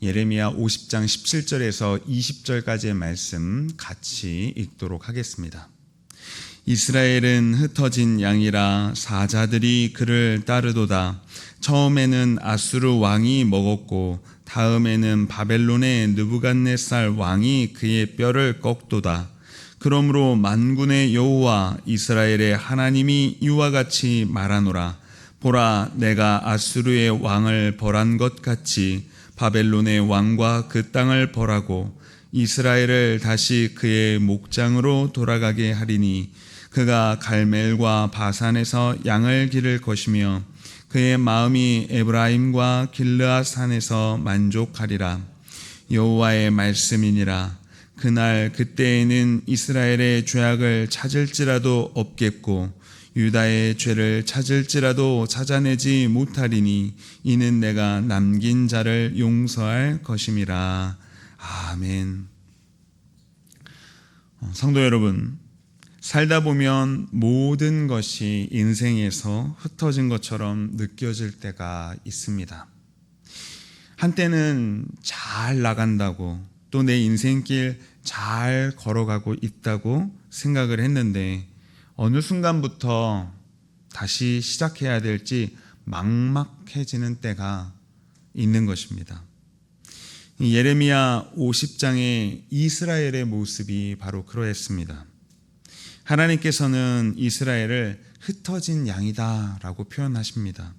예레미야 50장 17절에서 20절까지의 말씀 같이 읽도록 하겠습니다. 이스라엘은 흩어진 양이라 사자들이 그를 따르도다. 처음에는 아수르 왕이 먹었고 다음에는 바벨론의 느부갓네살 왕이 그의 뼈를 꺾도다. 그러므로 만군의 여호와 이스라엘의 하나님이 이와 같이 말하노라. 보라, 내가 아수르의 왕을 벌한 것 같이 바벨론의 왕과 그 땅을 벌하고 이스라엘을 다시 그의 목장으로 돌아가게 하리니 그가 갈멜과 바산에서 양을 기를 것이며 그의 마음이 에브라임과 길르앗 산에서 만족하리라. 여호와의 말씀이니라. 그날 그때에는 이스라엘의 죄악을 찾을지라도 없겠고 유다의 죄를 찾을지라도 찾아내지 못하리니 이는 내가 남긴 자를 용서할 것임이라. 아멘. 성도 여러분, 살다 보면 모든 것이 인생에서 흩어진 것처럼 느껴질 때가 있습니다. 한때는 잘 나간다고, 또 내 인생길 잘 걸어가고 있다고 생각을 했는데 어느 순간부터 다시 시작해야 될지 막막해지는 때가 있는 것입니다. 예레미야 50장의 이스라엘의 모습이 바로 그러했습니다. 하나님께서는 이스라엘을 흩어진 양이다 라고 표현하십니다.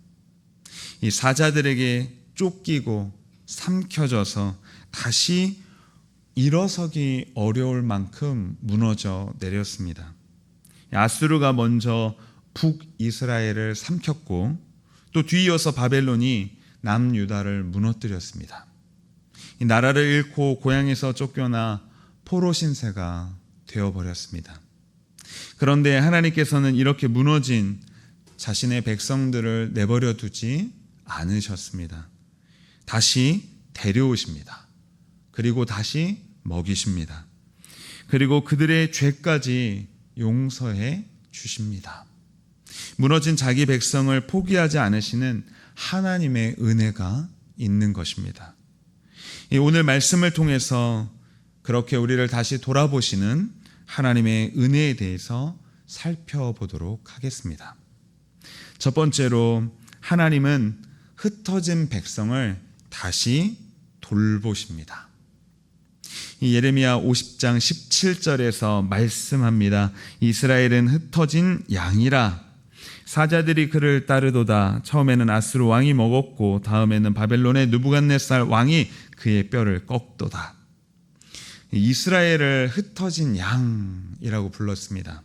이 사자들에게 쫓기고 삼켜져서 다시 일어서기 어려울 만큼 무너져 내렸습니다. 아수르가 먼저 북이스라엘을 삼켰고 또 뒤이어서 바벨론이 남유다를 무너뜨렸습니다. 이 나라를 잃고 고향에서 쫓겨나 포로 신세가 되어버렸습니다. 그런데 하나님께서는 이렇게 무너진 자신의 백성들을 내버려 두지 않으셨습니다. 다시 데려오십니다. 그리고 다시 먹이십니다. 그리고 그들의 죄까지 용서해 주십니다. 무너진 자기 백성을 포기하지 않으시는 하나님의 은혜가 있는 것입니다. 오늘 말씀을 통해서 그렇게 우리를 다시 돌아보시는 하나님의 은혜에 대해서 살펴보도록 하겠습니다. 첫 번째로 하나님은 흩어진 백성을 다시 돌보십니다. 예레미야 50장 17절에서 말씀합니다. 이스라엘은 흩어진 양이라 사자들이 그를 따르도다. 처음에는 아수르 왕이 먹었고 다음에는 바벨론의 느부갓네살 왕이 그의 뼈를 꺾도다. 이스라엘을 흩어진 양이라고 불렀습니다.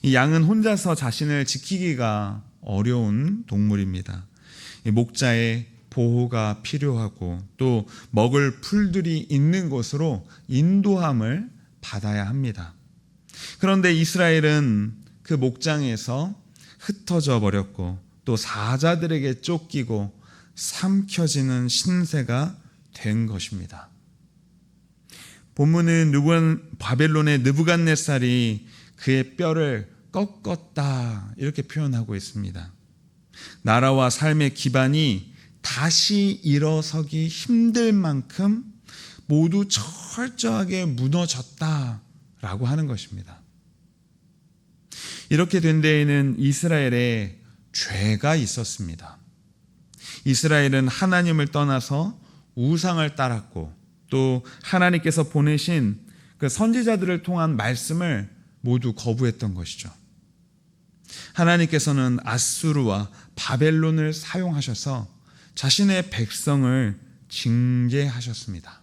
이 양은 혼자서 자신을 지키기가 어려운 동물입니다. 목자의 보호가 필요하고 또 먹을 풀들이 있는 곳으로 인도함을 받아야 합니다. 그런데 이스라엘은 그 목장에서 흩어져 버렸고 또 사자들에게 쫓기고 삼켜지는 신세가 된 것입니다. 본문은 바벨론의 느부갓네살이 그의 뼈를 꺾었다 이렇게 표현하고 있습니다. 나라와 삶의 기반이 다시 일어서기 힘들 만큼 모두 철저하게 무너졌다라고 하는 것입니다. 이렇게 된 데에는 이스라엘에 죄가 있었습니다. 이스라엘은 하나님을 떠나서 우상을 따랐고 또 하나님께서 보내신 그 선지자들을 통한 말씀을 모두 거부했던 것이죠. 하나님께서는 아수르와 바벨론을 사용하셔서 자신의 백성을 징계하셨습니다.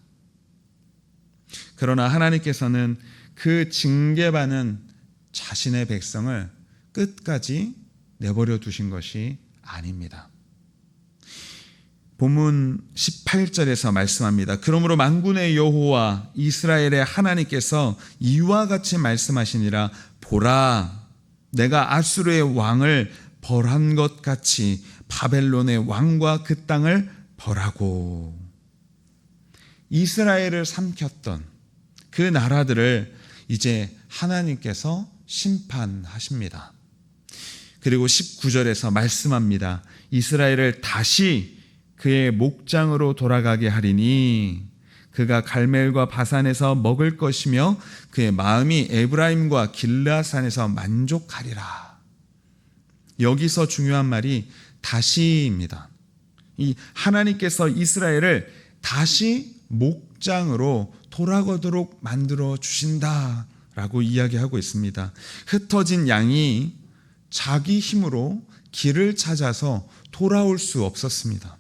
그러나 하나님께서는 그 징계받는 자신의 백성을 끝까지 내버려 두신 것이 아닙니다. 본문 18절에서 말씀합니다. 그러므로 만군의 여호와 이스라엘의 하나님께서 이와 같이 말씀하시니라. 보라, 내가 아수르의 왕을 벌한 것 같이 바벨론의 왕과 그 땅을 벌하고. 이스라엘을 삼켰던 그 나라들을 이제 하나님께서 심판하십니다. 그리고 19절에서 말씀합니다. 이스라엘을 다시 그의 목장으로 돌아가게 하리니 그가 갈멜과 바산에서 먹을 것이며 그의 마음이 에브라임과 길르앗산에서 만족하리라. 여기서 중요한 말이 다시입니다. 이 하나님께서 이스라엘을 다시 목장으로 돌아가도록 만들어 주신다라고 이야기하고 있습니다. 흩어진 양이 자기 힘으로 길을 찾아서 돌아올 수 없었습니다.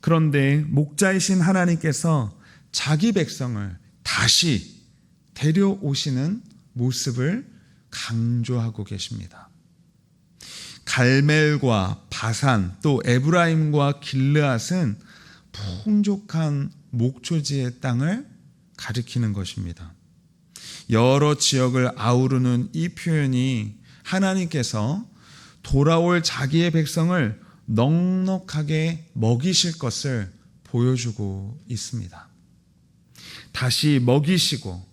그런데 목자이신 하나님께서 자기 백성을 다시 데려오시는 모습을 강조하고 계십니다. 갈멜과 바산 또 에브라임과 길르앗은 풍족한 목초지의 땅을 가리키는 것입니다. 여러 지역을 아우르는 이 표현이 하나님께서 돌아올 자기의 백성을 넉넉하게 먹이실 것을 보여주고 있습니다. 다시 먹이시고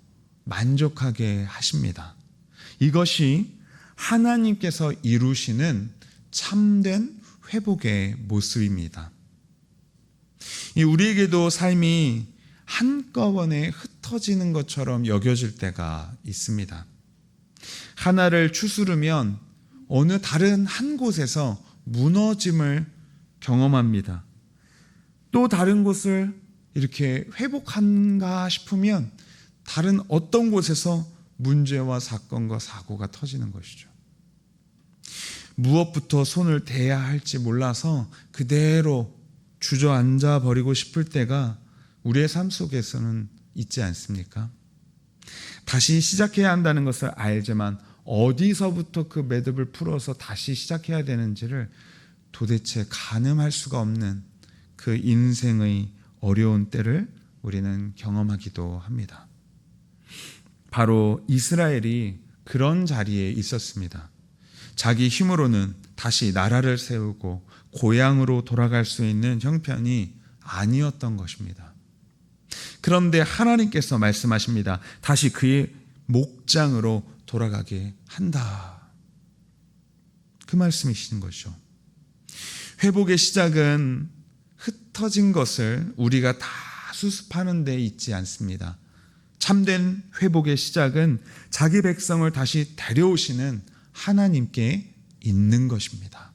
만족하게 하십니다. 이것이 하나님께서 이루시는 참된 회복의 모습입니다. 우리에게도 삶이 한꺼번에 흩어지는 것처럼 여겨질 때가 있습니다. 하나를 추스르면 어느 다른 한 곳에서 무너짐을 경험합니다. 또 다른 곳을 이렇게 회복한가 싶으면 다른 어떤 곳에서 문제와 사건과 사고가 터지는 것이죠. 무엇부터 손을 대야 할지 몰라서 그대로 주저앉아 버리고 싶을 때가 우리의 삶 속에서는 있지 않습니까? 다시 시작해야 한다는 것을 알지만 어디서부터 그 매듭을 풀어서 다시 시작해야 되는지를 도대체 가늠할 수가 없는 그 인생의 어려운 때를 우리는 경험하기도 합니다. 바로 이스라엘이 그런 자리에 있었습니다. 자기 힘으로는 다시 나라를 세우고 고향으로 돌아갈 수 있는 형편이 아니었던 것입니다. 그런데 하나님께서 말씀하십니다. 다시 그의 목장으로 돌아가게 한다. 그 말씀이신 것이죠. 회복의 시작은 흩어진 것을 우리가 다 수습하는 데 있지 않습니다. 참된 회복의 시작은 자기 백성을 다시 데려오시는 하나님께 있는 것입니다.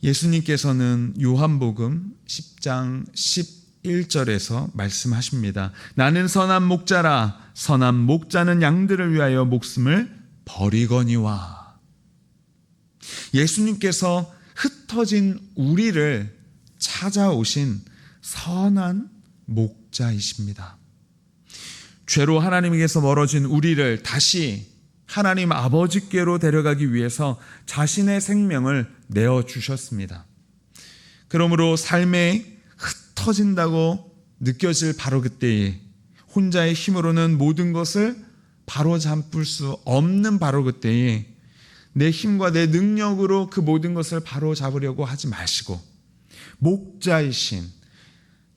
예수님께서는 요한복음 10장 11절에서 말씀하십니다. 나는 선한 목자라. 선한 목자는 양들을 위하여 목숨을 버리거니와. 예수님께서 흩어진 우리를 찾아오신 선한 목자이십니다. 죄로 하나님에게서 멀어진 우리를 다시 하나님 아버지께로 데려가기 위해서 자신의 생명을 내어주셨습니다. 그러므로 삶에 흩어진다고 느껴질 바로 그때에 혼자의 힘으로는 모든 것을 바로잡을 수 없는 바로 그때에 내 힘과 내 능력으로 그 모든 것을 바로잡으려고 하지 마시고 목자이신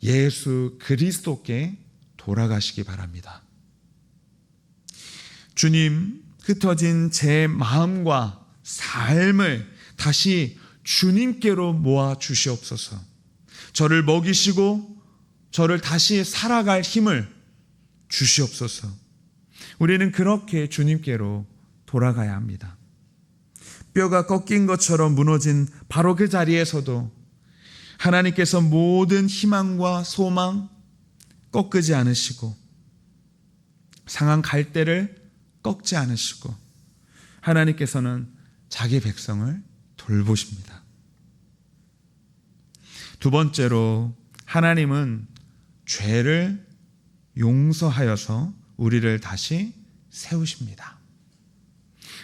예수 그리스도께 돌아가시기 바랍니다. 주님, 흩어진 제 마음과 삶을 다시 주님께로 모아 주시옵소서. 저를 먹이시고 저를 다시 살아갈 힘을 주시옵소서. 우리는 그렇게 주님께로 돌아가야 합니다. 뼈가 꺾인 것처럼 무너진 바로 그 자리에서도 하나님께서 모든 희망과 소망 꺾지 않으시고 상한 갈대를 꺾지 않으시고 하나님께서는 자기 백성을 돌보십니다. 두 번째로 하나님은 죄를 용서하여서 우리를 다시 세우십니다.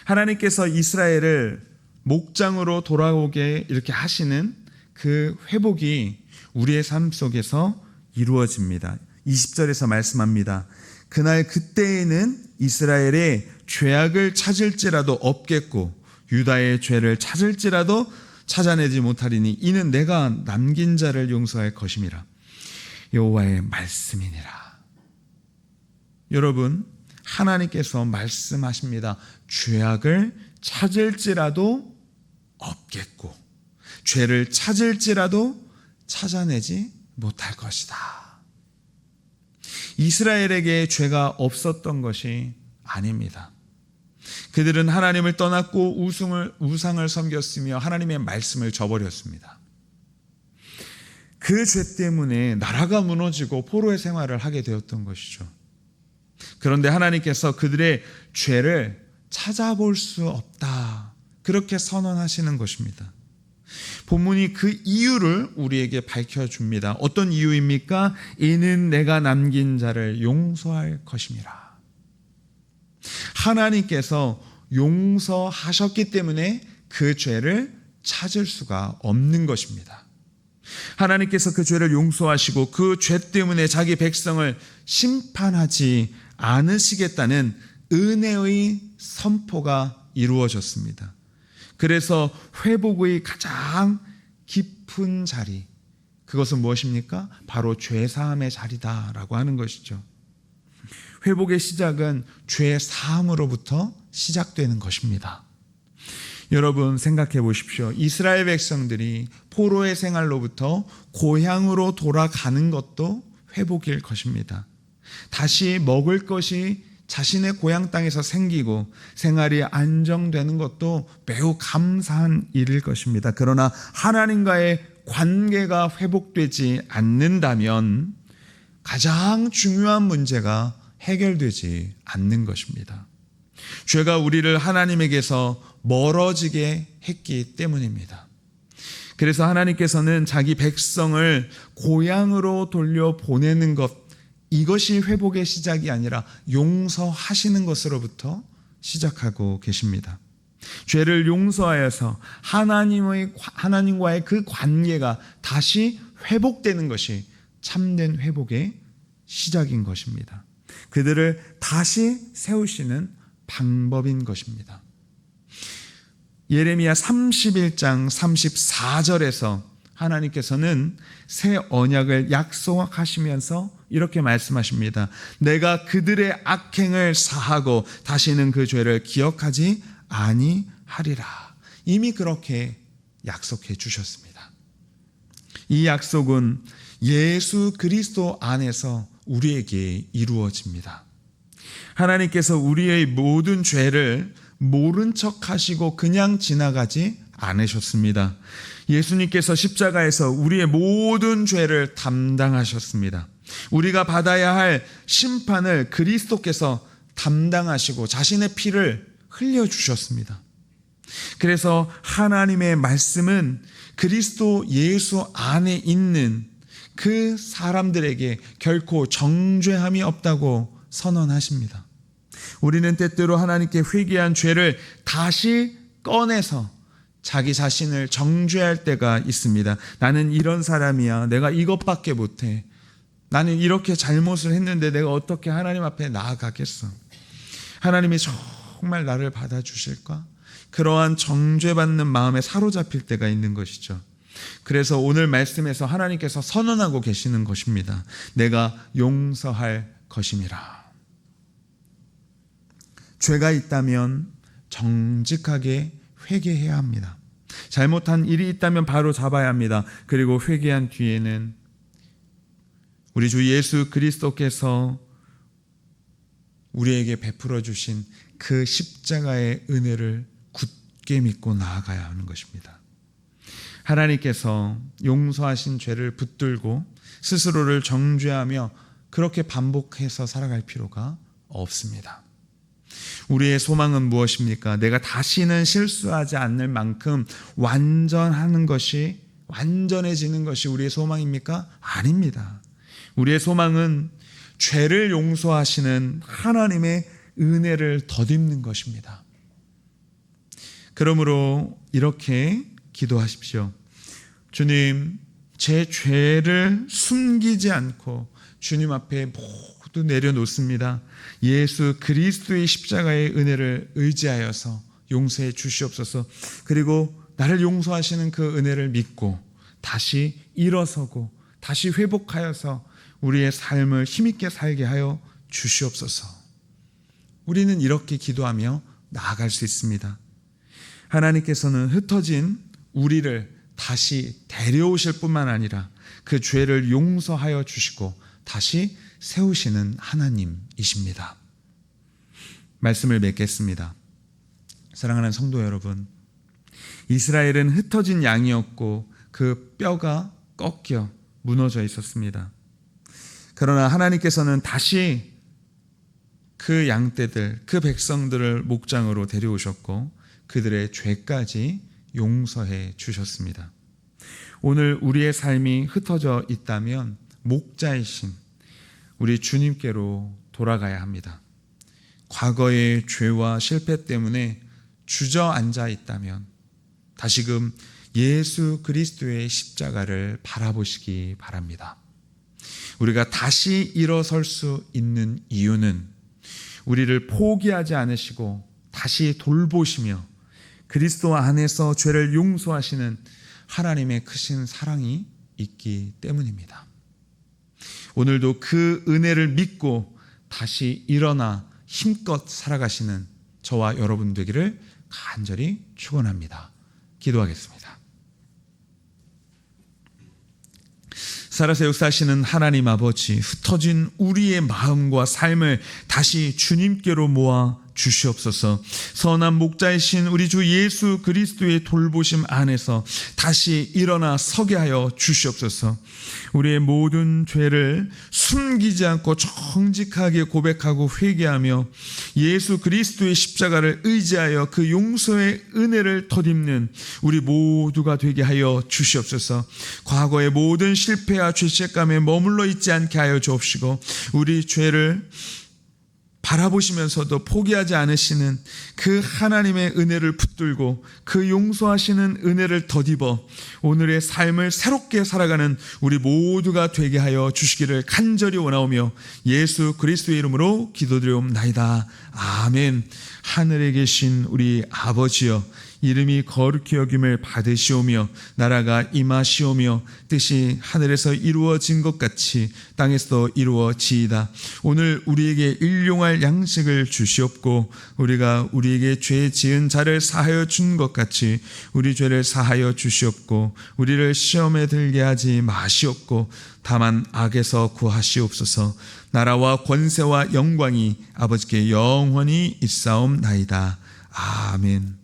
하나님께서 이스라엘을 목장으로 돌아오게 이렇게 하시는 그 회복이 우리의 삶 속에서 이루어집니다. 20절에서 말씀합니다. 그날 그때에는 이스라엘의 죄악을 찾을지라도 없겠고 유다의 죄를 찾을지라도 찾아내지 못하리니 이는 내가 남긴 자를 용서할 것임이라. 여호와의 말씀이니라. 여러분, 하나님께서 말씀하십니다. 죄악을 찾을지라도 없겠고 죄를 찾을지라도 찾아내지 못할 것이다. 이스라엘에게 죄가 없었던 것이 아닙니다. 그들은 하나님을 떠났고 우상을 섬겼으며 하나님의 말씀을 저버렸습니다. 그 죄 때문에 나라가 무너지고 포로의 생활을 하게 되었던 것이죠. 그런데 하나님께서 그들의 죄를 찾아볼 수 없다, 그렇게 선언하시는 것입니다. 본문이 그 이유를 우리에게 밝혀줍니다. 어떤 이유입니까? 이는 내가 남긴 자를 용서할 것임이라. 하나님께서 용서하셨기 때문에 그 죄를 찾을 수가 없는 것입니다. 하나님께서 그 죄를 용서하시고 그 죄 때문에 자기 백성을 심판하지 않으시겠다는 은혜의 선포가 이루어졌습니다. 그래서 회복의 가장 깊은 자리, 그것은 무엇입니까? 바로 죄사함의 자리다라고 하는 것이죠. 회복의 시작은 죄사함으로부터 시작되는 것입니다. 여러분 생각해 보십시오. 이스라엘 백성들이 포로의 생활로부터 고향으로 돌아가는 것도 회복일 것입니다. 다시 먹을 것이 자신의 고향 땅에서 생기고 생활이 안정되는 것도 매우 감사한 일일 것입니다. 그러나 하나님과의 관계가 회복되지 않는다면 가장 중요한 문제가 해결되지 않는 것입니다. 죄가 우리를 하나님에게서 멀어지게 했기 때문입니다. 그래서 하나님께서는 자기 백성을 고향으로 돌려보내는 것, 이것이 회복의 시작이 아니라 용서하시는 것으로부터 시작하고 계십니다. 죄를 용서하여서 하나님과의 그 관계가 다시 회복되는 것이 참된 회복의 시작인 것입니다. 그들을 다시 세우시는 방법인 것입니다. 예레미야 31장 34절에서 하나님께서는 새 언약을 약속하시면서 이렇게 말씀하십니다. 내가 그들의 악행을 사하고 다시는 그 죄를 기억하지 아니하리라. 이미 그렇게 약속해 주셨습니다. 이 약속은 예수 그리스도 안에서 우리에게 이루어집니다. 하나님께서 우리의 모든 죄를 모른 척 하시고 그냥 지나가지 않으셨습니다. 예수님께서 십자가에서 우리의 모든 죄를 담당하셨습니다. 우리가 받아야 할 심판을 그리스도께서 담당하시고 자신의 피를 흘려주셨습니다. 그래서 하나님의 말씀은 그리스도 예수 안에 있는 그 사람들에게 결코 정죄함이 없다고 선언하십니다. 우리는 때때로 하나님께 회개한 죄를 다시 꺼내서 자기 자신을 정죄할 때가 있습니다. 나는 이런 사람이야. 내가 이것밖에 못해. 나는 이렇게 잘못을 했는데 내가 어떻게 하나님 앞에 나아가겠어? 하나님이 정말 나를 받아주실까? 그러한 정죄받는 마음에 사로잡힐 때가 있는 것이죠. 그래서 오늘 말씀에서 하나님께서 선언하고 계시는 것입니다. 내가 용서할 것임이라. 죄가 있다면 정직하게 회개해야 합니다. 잘못한 일이 있다면 바로 잡아야 합니다. 그리고 회개한 뒤에는 우리 주 예수 그리스도께서 우리에게 베풀어 주신 그 십자가의 은혜를 굳게 믿고 나아가야 하는 것입니다. 하나님께서 용서하신 죄를 붙들고 스스로를 정죄하며 그렇게 반복해서 살아갈 필요가 없습니다. 우리의 소망은 무엇입니까? 내가 다시는 실수하지 않을 만큼 완전해지는 것이 우리의 소망입니까? 아닙니다. 우리의 소망은 죄를 용서하시는 하나님의 은혜를 덧입는 것입니다. 그러므로 이렇게 기도하십시오. 주님, 제 죄를 숨기지 않고 주님 앞에 모두 내려놓습니다. 예수 그리스도의 십자가의 은혜를 의지하여서 용서해 주시옵소서. 그리고 나를 용서하시는 그 은혜를 믿고 다시 일어서고 다시 회복하여서 우리의 삶을 힘있게 살게 하여 주시옵소서. 우리는 이렇게 기도하며 나아갈 수 있습니다. 하나님께서는 흩어진 우리를 다시 데려오실 뿐만 아니라 그 죄를 용서하여 주시고 다시 세우시는 하나님이십니다. 말씀을 맺겠습니다. 사랑하는 성도 여러분, 이스라엘은 흩어진 양이었고 그 뼈가 꺾여 무너져 있었습니다. 그러나 하나님께서는 다시 그 양떼들, 그 백성들을 목장으로 데려오셨고 그들의 죄까지 용서해 주셨습니다. 오늘 우리의 삶이 흩어져 있다면 목자이신 우리 주님께로 돌아가야 합니다. 과거의 죄와 실패 때문에 주저앉아 있다면 다시금 예수 그리스도의 십자가를 바라보시기 바랍니다. 우리가 다시 일어설 수 있는 이유는 우리를 포기하지 않으시고 다시 돌보시며 그리스도 안에서 죄를 용서하시는 하나님의 크신 사랑이 있기 때문입니다. 오늘도 그 은혜를 믿고 다시 일어나 힘껏 살아가시는 저와 여러분 되기를 간절히 축원합니다. 기도하겠습니다. 살아서 역사하시는 하나님 아버지, 흩어진 우리의 마음과 삶을 다시 주님께로 모아 주시옵소서. 선한 목자이신 우리 주 예수 그리스도의 돌보심 안에서 다시 일어나 서게 하여 주시옵소서. 우리의 모든 죄를 숨기지 않고 정직하게 고백하고 회개하며 예수 그리스도의 십자가를 의지하여 그 용서의 은혜를 덧입는 우리 모두가 되게 하여 주시옵소서. 과거의 모든 실패와 죄책감에 머물러 있지 않게 하여 주옵시고 우리 죄를 바라보시면서도 포기하지 않으시는 그 하나님의 은혜를 붙들고 그 용서하시는 은혜를 덧입어 오늘의 삶을 새롭게 살아가는 우리 모두가 되게 하여 주시기를 간절히 원하오며 예수 그리스도의 이름으로 기도드리옵나이다. 아멘. 하늘에 계신 우리 아버지여, 이름이 거룩히 여김을 받으시오며 나라가 임하시오며 뜻이 하늘에서 이루어진 것 같이 땅에서도 이루어지이다. 오늘 우리에게 일용할 양식을 주시옵고 우리가 우리에게 죄 지은 자를 사하여 준 것 같이 우리 죄를 사하여 주시옵고 우리를 시험에 들게 하지 마시옵고 다만 악에서 구하시옵소서. 나라와 권세와 영광이 아버지께 영원히 있사옵나이다. 아멘.